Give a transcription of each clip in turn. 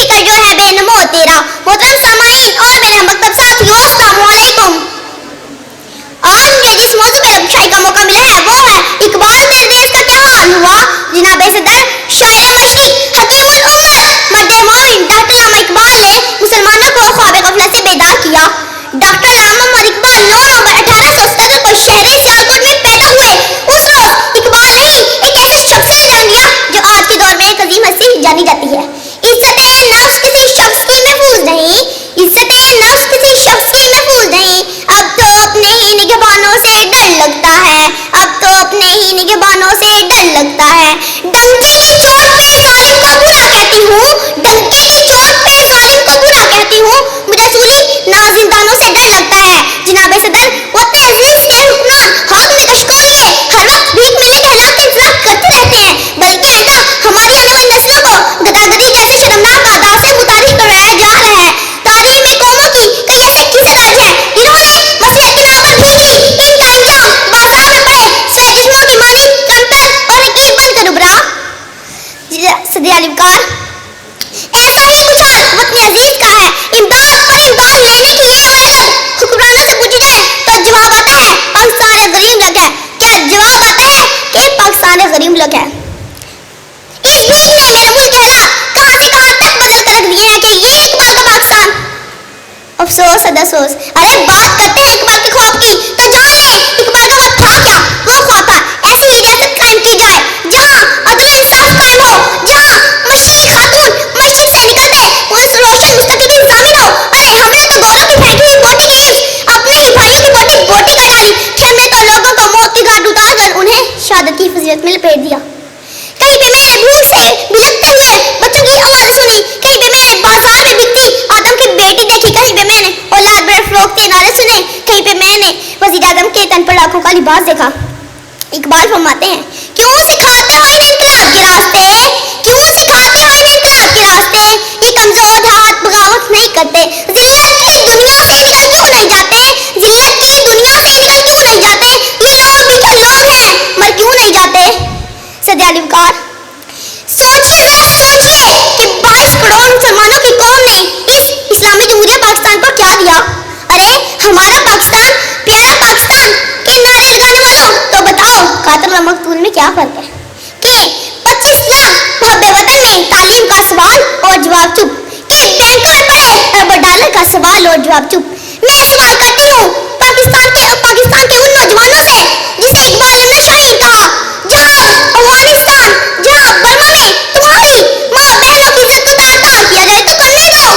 फिक्र जो है बेनमो तेरा। मोहतरम सामाईन और मेरे हमवक्तब साथियों, अस्सलाम वालेकुम। आज मुझे जिस मौजू पे शायरी का मौका मिला है वो है इकबाल तेरे देश का क्या हाल हुआ। जनाब सदर शायर मशरिक हकीमुल उम्मत मर्द मोमिन डॉक्टर अल्लामा इकबाल ने मुसलमानों को ख्वाब गफलत से बेदार किया। डॉक्टर अल्लामा मोहम्मद इकबाल 9 नवंबर 1877 को शहर सियालकोट में पैदा हुए। उस रोज इकबाल ने एक ऐसा शख्सियत जन्म लिया जो आज के दौर में एक अजीम हस्ती जानी जाती है। इज्जत नफ्स किसी शख्स की महफूज नहीं, इज्जत नफ्स किसी शख्स की महफूज नहीं। अब तो अपने ही निगहबानों से डर लगता है, अब तो अपने ही निगहबानों से डर लगता है। डंके की चोट पे जालिम को बुरा कहती हूँ, डंके की चोट पे जालिम को बुरा कहती हूँ। मुझे सूली नाजिंदानों से डर लगता है। जनाब सदर वो तहजीब के हुक्मरान हाथ में कशकों लिए हर वक्त भीख मिलने के हालात का इंतजार करते रहते हैं, बल्कि आइंदा हमारी आने वाली नस्लों को गदागदी जैसे शर्मनाक आदात से मुतारिफ करवाया जा रहा है। तारीख में कौमों की कई ऐसे किस्से दर्ज हैं जिन्होंने मसलहत के नाम पर भीगी इन टांगियों बाजार में पड़े सहकशों की मानिंद कंटन और हकीम बनकर उभरा। सदिया लिबकार ऐसा ही कुछ हाल वतन अजीज का है। इमदाद पर इमदाद लेने के लिए मरकज हुक्मरानों से पूछी जाए तो जवाब आता है पाकिस्तान एक गरीब मुल्क है। क्या जवाब आता है कि पाकिस्तान एक गरीब मुल्क है। इस भीख ने मेरे मुल्क के हालात कहां से कहां तक बदल कर रख दिए हैं कि ये इकबाल का पाकिस्तान। अफसोस सद अफसोस। अरे बात करते हैं इकबाल के ख्वाब की तो जान ले इकबाल का ख्वाब था क्या। वो ख्वाब था ऐसी ही रियासत कायम की जाए जहां अदल इंसाफ कायम हो, जहां मशीक खातून मस्जिद से निकलते उस रोशन मुस्तकबिल की जामिन हो। अरे हमने तो गौरव की फेंकी हुई बोटी की हिफ्ज अपने ही भाइयों की बोटी बोटी का डाली कि हमने तो लोगों को मौत की घाट उतार कर उन्हें शहादत की फजीलत में लपेट दिया। कहीं पे मैंने भूख से बिलखते हुए बच्चों की आवाज़ सुनी, कहीं पे मैंने बाजार में बिकती आदम की बेटी देखी, कहीं पे मैंने औलाद बरफ रोकते नारे सुने, कहीं पे मैंने वज़ीर आज़म के तन पर लाखों का लिबास देखा। इकबाल फरमाते हैं क्यों सिखाते हो इन इनकलाब के रास्ते, क्यों सिखाते हो इन इनकलाब के रास्ते। ये कमजोर हाथ बगावत नहीं करते, जिल्लत की दुनिया से निकल क्यों नहीं जाते, जिल्लत की दुनिया से निकल क्यों नहीं जाते। ये लोग भी तो लोग हैं, मर क्यों नहीं जाते। सदिया लिबकार सोचिए जरा सोचिए कि 22 करोड़ मुसलमानों की कौम ने इस इस्लामी जमहूरिया पाकिस्तान को क्या दिया। अरे हमारा पाकिस्तान प्यारा पाकिस्तान के नारे लगाने वालों तो बताओ कातिल व मकतूल में क्या फर्क है। कि 25 लाख मुहब्बे वतन में तालीम का सवाल और जवाब चुप, कि बैंकों में पड़े अरबों डॉलर का सवाल और जवाब चुप। मैं सवाल करती हूँ पाकिस्तान के उन नौजवानों से जिसे इकबाल ने नशाहीन कहा, जहाँ अफगानिस्तान जहाँ बर्मा में तुम्हारी माँ बहनों की इज्जत को तार तार किया जाए तो करने दो,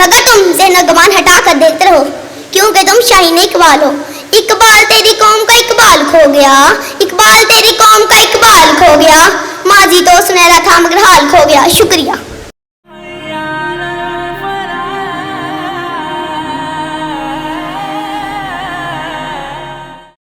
मगर तुम ज़हन गमान हटा कर देखते रहो क्योंकि तुम शाहीन इकबाल हो। इकबाल तेरी कौम का इकबाल खो गया, इकबाल तेरी कौम का इकबाल खो गया। माजी तो सुनहरा था मगर हाल खो गया। शुक्रिया।